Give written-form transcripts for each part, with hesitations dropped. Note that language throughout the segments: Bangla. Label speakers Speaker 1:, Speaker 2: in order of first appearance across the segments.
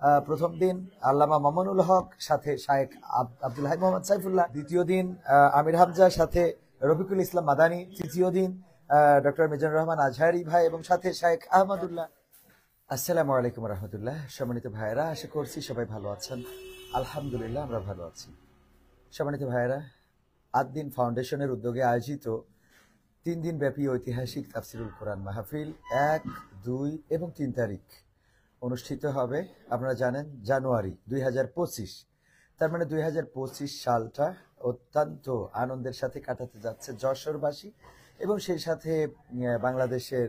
Speaker 1: প্রথম দিন আল্লামা মামুনুল হক সাথে শায়েখ আব্দুল হাই মোহাম্মদ সাইফুল্লাহ, দ্বিতীয় দিন আমির হামজা সাথে রফিকুল ইসলাম মাদানী, তৃতীয় দিন ডক্টর মিজানুর রহমান আজহারি ভাই এবং সাথে শায়েখ আহমদুল্লাহ। আসসালামু আলাইকুম রহমতুল্লাহ। সম্মানিত ভাইয়েরা, আশা করছি সবাই ভালো আছেন। আলহামদুলিল্লাহ আমরা ভালো আছি। সম্মানিত ভাইয়েরা, আদ-দ্বীন ফাউন্ডেশনের উদ্যোগে আয়োজিত 3 দিন ব্যাপী ঐতিহাসিক তাফসিরুল কোরআন মাহফিল 1, 2 এবং 3 তারিখ অনুষ্ঠিত হবে। আপনারা জানেন জানুয়ারি 2025, তার মানে 2025 সালটা অত্যন্ত আনন্দের সাথে কাটাতে যাচ্ছে যশোরবাসী এবং সেই সাথে বাংলাদেশের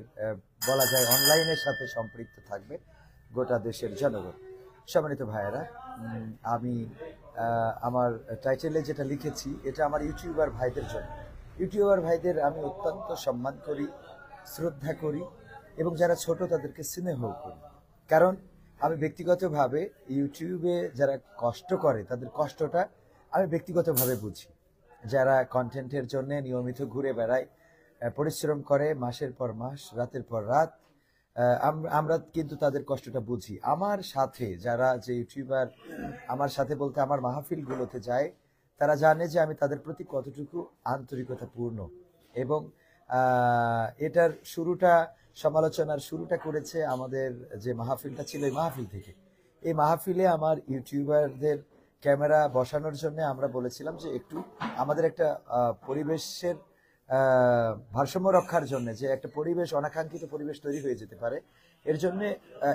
Speaker 1: বলা যায় অনলাইনের সাথে সম্পৃক্ত থাকবে গোটা দেশের জনগণ। সম্মানিত ভাইয়েরা, আমি আমার টাইটেলে যেটা লিখেছি এটা আমার ইউটিউবার ভাইদের জন্য। ইউটিউবার ভাইদের আমি অত্যন্ত সম্মান করি, শ্রদ্ধা করি এবং যারা ছোট তাদেরকে স্নেহ করি। কারণ আমি ব্যক্তিগতভাবে ইউটিউবে যারা কষ্ট করে তাদের কষ্টটা আমি ব্যক্তিগতভাবে বুঝি। যারা কন্টেন্টের জন্য নিয়মিত ঘুরে বেড়ায়, পরিশ্রম করে মাসের পর মাস, রাতের পর রাত, আমরা কিন্তু তাদের কষ্টটা বুঝি। আমার সাথে যারা যে ইউটিউবার আমার সাথে বলতে আমার মাহফিলগুলোতে যায়, তারা জানে যে আমি তাদের প্রতি কতটুকু আন্তরিকতাপূর্ণ। এবং এটার সমালোচনার শুরুটা করেছে আমাদের যে মাহফিলটা ছিল এই মাহফিল থেকে। এই মাহফিলে আমার ইউটিউবারদের ক্যামেরা বসানোর জন্য আমরা বলেছিলাম যে একটু আমাদের একটা পরিবেশের ভারসাম্য রক্ষার জন্য, যে একটা পরিবেশ অনাকাঙ্ক্ষিত পরিবেশ তৈরি হয়ে যেতে পারে, এর জন্য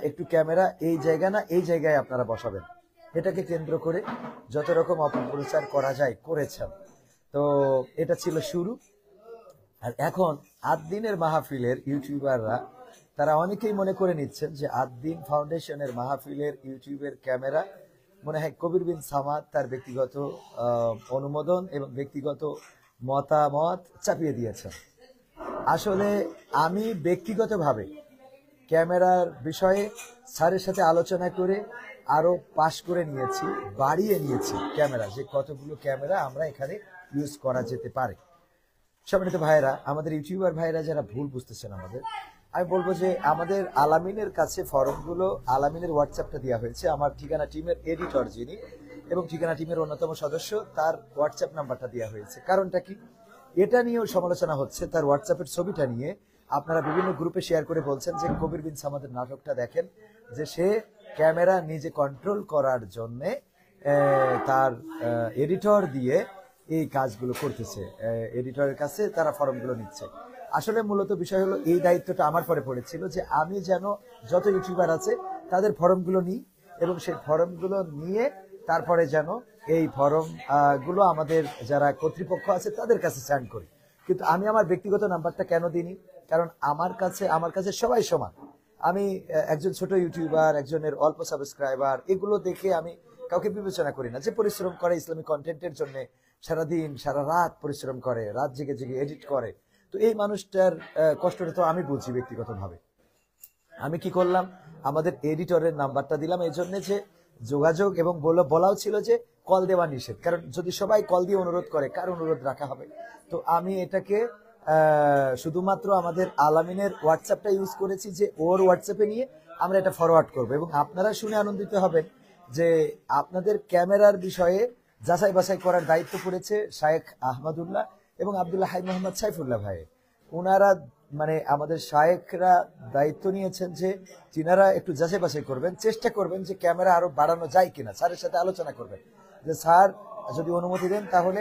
Speaker 1: একটু ক্যামেরা এই জায়গা না এই জায়গায় আপনারা বসাবেন। এটাকে কেন্দ্র করে যত রকম অপপ্রচার করা যায় করেছেন। তো এটা ছিল শুরু। আর এখন আদ-দ্বীনের মাহফিলের ইউটিউবাররা তারা অনেকেই মনে করে নিচ্ছেন যে আদ-দ্বীন ফাউন্ডেশনের মাহফিলের ইউটিউবের ক্যামেরা মনে হয় কবির বিন সামাদ তার ব্যক্তিগত অনুমোদন এবং ব্যক্তিগত মতামত চাপিয়ে দিয়েছেন। আসলে আমি ব্যক্তিগতভাবে ক্যামেরার বিষয়ে স্যারের সাথে আলোচনা করে আরো পাশ করে নিয়েছি, বাড়িয়ে নিয়েছি ক্যামেরা, যে কতগুলো ক্যামেরা আমরা এখানে ইউজ করা যেতে পারে। সম্মানিত ভাইয়েরা, আমাদের ইউটিউবার ভাইয়েরা যারা ভুল বুঝতেছেন আমাদের, আমি বলবো যে আমাদের আলামিনের কাছে ফরমগুলো, আলামিনের হোয়াটসঅ্যাপটা দেওয়া হয়েছে। আমার ঠিকানা টিমের এডিটর যিনি এবং ঠিকানা টিমের অন্যতম সদস্য, তার হোয়াটসঅ্যাপ নাম্বারটা দেওয়া হয়েছে। কারণটা কি? এটা নিয়েও সমালোচনা হচ্ছে, তার হোয়াটসঅ্যাপের ছবিটা নিয়ে আপনারা বিভিন্ন গ্রুপে শেয়ার করে বলছেন যে কবির বিন সামাদের নাটকটা দেখেন, যে সে ক্যামেরা নিজে কন্ট্রোল করার জন্যে তার এডিটর দিয়ে এই কাজগুলো করতেছে, এডিটরের কাছে তারা ফর্মগুলো নিচ্ছে। আসলে মূলত বিষয় হলো এই দায়িত্বটা আমার পরে পড়েছিল যে আমি যেন যত ইউটিউবার আছে তাদের ফর্মগুলো নিই এবং সেই ফর্মগুলো নিয়ে তারপরে যেন এই ফর্মগুলো আমাদের যারা কর্তৃপক্ষ আছে তাদের কাছে সেন্ড করি। কিন্তু আমি আমার ব্যক্তিগত নাম্বারটা কেন দিইনি? কারণ আমার কাছে সবাই সমান। আমি একজন ছোট ইউটিউবার, একজনের অল্প সাবস্ক্রাইবার, এগুলো দেখে আমি কাউকে বিবেচনা করি না। যে পরিশ্রম করে ইসলামিক কন্টেন্টের জন্য, সারাদিন সারা রাত পরিশ্রম করে, রাত জেগে জেগে এডিট করে, তো এই মানুষটার কষ্টটা তো আমি বুঝি ব্যক্তিগতভাবে। আমি কি করলাম, আমাদের এডিটরের নাম্বারটা দিলাম এই জন্য যে যোগাযোগ, এবং বলাও ছিল যে কল দেওয়া নিষেধ, কারণ যদি সবাই কল দিয়ে অনুরোধ করে কার অনুরোধ রাখা হবে। তো আমি এটাকে শুধুমাত্র আমাদের আলামিনের হোয়াটসঅ্যাপটা ইউজ করেছি, যে ওর হোয়াটসঅ্যাপে নিয়ে আমরা এটা ফরওয়ার্ড করবো। এবং আপনারা শুনে আনন্দিত হবেন যে আপনাদের ক্যামেরার বিষয়ে যাচাই বাছাই করার দায়িত্ব পড়েছে শায়েখ আহমদুল্লাহ এবং আব্দুল্লাহ হাই মোহাম্মদ সাইফুল্লাহ ভাই। ওনারা মানে আমাদের শায়েখরা দায়িত্ব নিয়েছেন যে তিনারা একটু যাচাই বাছাই করবেন, চেষ্টা করবেন যে ক্যামেরা আরো বাড়ানো যায় কিনা। স্যারের সাথে আলোচনা করবেন যে স্যার যদি অনুমতি দেন তাহলে।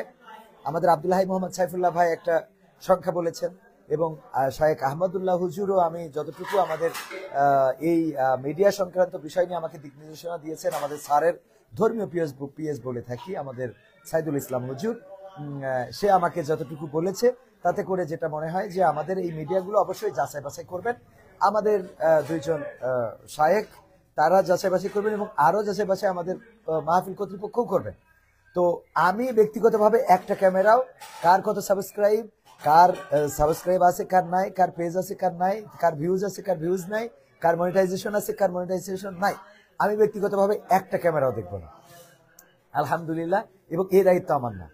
Speaker 1: আমাদের আব্দুল্লাহ হাই মোহাম্মদ সাইফুল্লাহ ভাই একটা সংখ্যা বলেছেন এবং শায়েখ আহমদুল্লাহ হুজুরও আমি যতটুকু আমাদের এই মিডিয়া সংক্রান্ত বিষয় নিয়ে আমাকে দিক নির্দেশনা দিয়েছেন, আমাদের স্যারের ধর্মীয় পিএস বলে থাকি আমাদের সাইদুল ইসলাম হুজুর, সে আমাকে যতটুকু বলেছে তাতে করে যেটা মনে হয় যে আমাদের এই মিডিয়াগুলো অবশ্যই যাচাই বাছাই করবেন। আমাদের দুইজন শায়েখ তারা যাচাই বাছাই করবেন এবং আরো যাচাই বাছাই আমাদের মাহফিল কর্তৃপক্ষও করবেন। তো আমি ব্যক্তিগতভাবে একটা ক্যামেরাও কার কত সাবস্ক্রাইব, কার সাবস্ক্রাইব আছে কার নাই, কার পেজ আছে কার নাই, কার ভিউজ আছে কার ভিউজ নাই, কার মনিটাইজেশন আছে কার মনিটাইজেশন নাই, আমি ব্যক্তিগতভাবে একটা ক্যামেরাও দেখবো না, আলহামদুলিল্লাহ। এবং এই দায়িত্ব আমার না।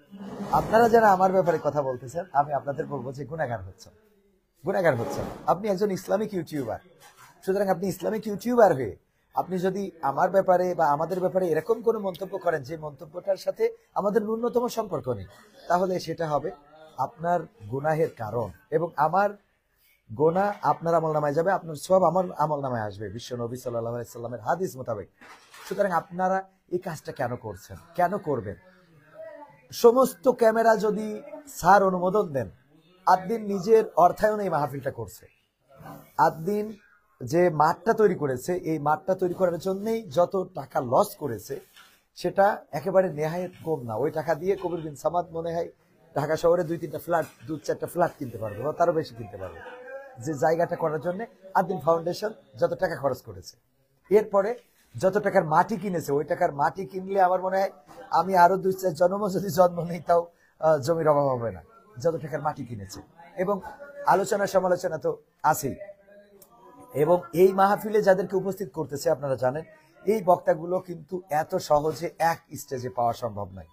Speaker 1: আপনারা যারা আমার ব্যাপারে কথা বলতেছেন, আমি আপনাদের বলবো যে গুনাহগার হচ্ছেন। আপনি একজন ইসলামিক ইউটিউবার, সুতরাং আপনি ইসলামিক ইউটিউবার হয়ে আপনি যদি আমার ব্যাপারে বা আমাদের ব্যাপারে এরকম কোনো মন্তব্য করেন যে মন্তব্যটার সাথে আমাদের ন্যূনতম সম্পর্ক নেই, তাহলে সেটা হবে আপনার গুনাহের কারণ, এবং আমার গোনা আপনার আমলনামায় যাবে, আপনার সব আমার আমলনামায় আসবে বিশ্ব নবী সাল্লাল্লাহু আলাইহি সাল্লামের হাদিস মোতাবেক। সুতরাং আপনারা এই কাজটা কেন করছেন, কেন করবেন? সমস্ত ক্যামেরা যদি স্যার অনুমোদন দেন, আদ্দিন নিজের অর্থায়নে এই মাহফিলটা করছে। আদ্দিন যে মাঠটা তৈরি করেছে, এই মাঠটা তৈরি করার জন্যই যত টাকা লস করেছে সেটা একেবারে নেহায়েত কম না। ওই টাকা দিয়ে কবির বিন সামাদ মনে হয় ঢাকা শহরে 2-3টা ফ্ল্যাট, 2-4টা ফ্ল্যাট কিনতে পারবে বা তারও বেশি কিনতে পারবে, যে জায়গাটা করার জন্য আদ্দিন ফাউন্ডেশন যত টাকা খরচ করেছে। এরপরে যত টাকার মাটি কিনেছে, ওই টাকার মাটি কিনলে আমার মনে হয় আমি আরো 2-4 জন্ম যদি জন্ম নেই তাও জমির অভাব হবে না, যত টাকার মাটি কিনেছে। এবং আলোচনা সমালোচনা তো আছেই। এবং এই মাহফিলে যাদেরকে উপস্থিত করতেছে আপনারা জানেন, এই বক্তাগুলো কিন্তু এত সহজে এক স্টেজে পাওয়া সম্ভব নয়।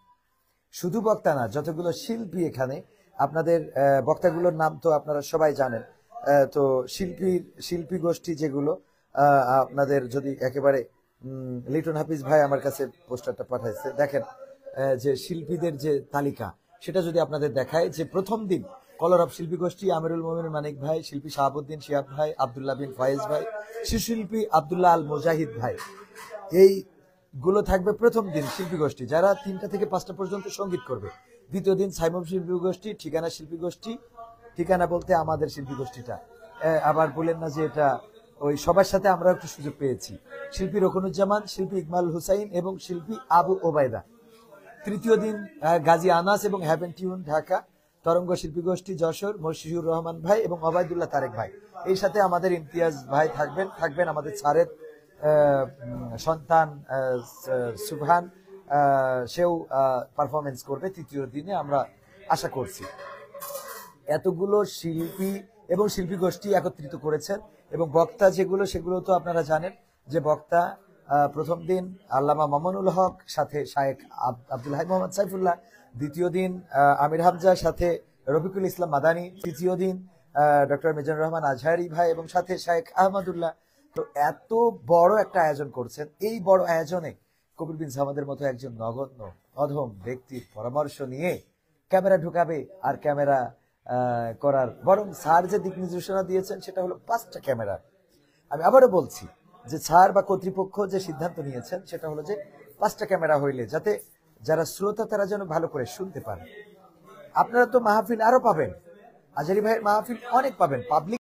Speaker 1: শুধু বক্তা না, যতগুলো শিল্পী এখানে, আপনাদের বক্তাগুলোর নাম তো আপনারা সবাই জানেন। তো শিল্পী গোষ্ঠী যেগুলো, আপনাদের যদি একেবারে লিটন হাফিজ ভাই আমার কাছে পোস্টারটা পাঠাইছে, দেখেন যে শিল্পীদের যে তালিকা, সেটা যদি আপনাদের দেখায় যে প্রথম দিন কলরব শিল্পী গোষ্ঠী আমিরুল মোমিন মানিক ভাই, শিল্পী শাহাবুদ্দিন শিহাব ভাই, আব্দুল্লাহ বিন ফয়েজ ভাই, শিল্পী আব্দুল্লাহ আল মুজাহিদ ভাই, এই গুলো থাকবে প্রথম দিন শিল্পী গোষ্ঠী, যারা 3টা থেকে 5টা পর্যন্ত সঙ্গীত করবে। দ্বিতীয় দিন সাইমম শিল্পী গোষ্ঠী, ঠিকানা শিল্পী গোষ্ঠী, ঠিকানা বলতে আমাদের শিল্পী গোষ্ঠীটা, আবার বলেন না যে এটা ওই সবার সাথে আমরা একটু সুযোগ পেয়েছি, শিল্পী রকনুজ্জামান, শিল্পী ইকমাল হুসাইন এবং শিল্পী আবু ওবায়দা। তৃতীয় দিন গাজী আনাস এবং হ্যাভেন টিউন ঢাকা, তরঙ্গ শিল্পী গোষ্ঠী যশোর, মশিউর রহমান ভাই এবং ওবায়দুল্লাহ তারেক ভাই। এই সাথে আমাদের ইমতিয়াজ ভাই থাকবেন আমাদের স্যারের সন্তান সুবহান, সেও পারফরমেন্স করবে তৃতীয় দিনে আমরা আশা করছি। এতগুলো শিল্পী এবং শিল্পী গোষ্ঠী একত্রিত করেছেন। এবং বক্তা যেগুলো, সেগুলো তো আপনারা জানেন যে বক্তা প্রথম দিন আল্লামা মামুনুল হক, সাথে শায়েখ আব্দুল হাই মোহাম্মদ সাইফুল্লাহ, দ্বিতীয় দিন আমির হামজা, সাথে রফিকুল ইসলাম মাদানী, তৃতীয় দিন ডক্টর মিজানুর রহমান আজহারি ভাই এবং সাথে শায়েখ আহমদুল্লাহ। তো এত বড় একটা আয়োজন করছেন। এই বড় আয়োজনে কবির বিন সামাদের মতো একজন নগণ্য অধম ব্যক্তির পরামর্শ নিয়ে ক্যামেরা ঢুকাবে আর ক্যামেরা করার, বরং স্যার যে দিক নির্দেশনা দিয়েছেন সেটা হলো 5টা ক্যামেরা। আমি আবারও বলছি যে স্যার বা কর্তৃপক্ষ যে সিদ্ধান্ত নিয়েছেন সেটা হলো যে 5টা ক্যামেরা হইলে যাতে যারা শ্রোতা তারা যেন ভালো করে শুনতে পারে। আপনারা তো মাহফিল আরো পাবেন, আজহারি ভাইয়ের মাহফিল অনেক পাবেন, পাবলিক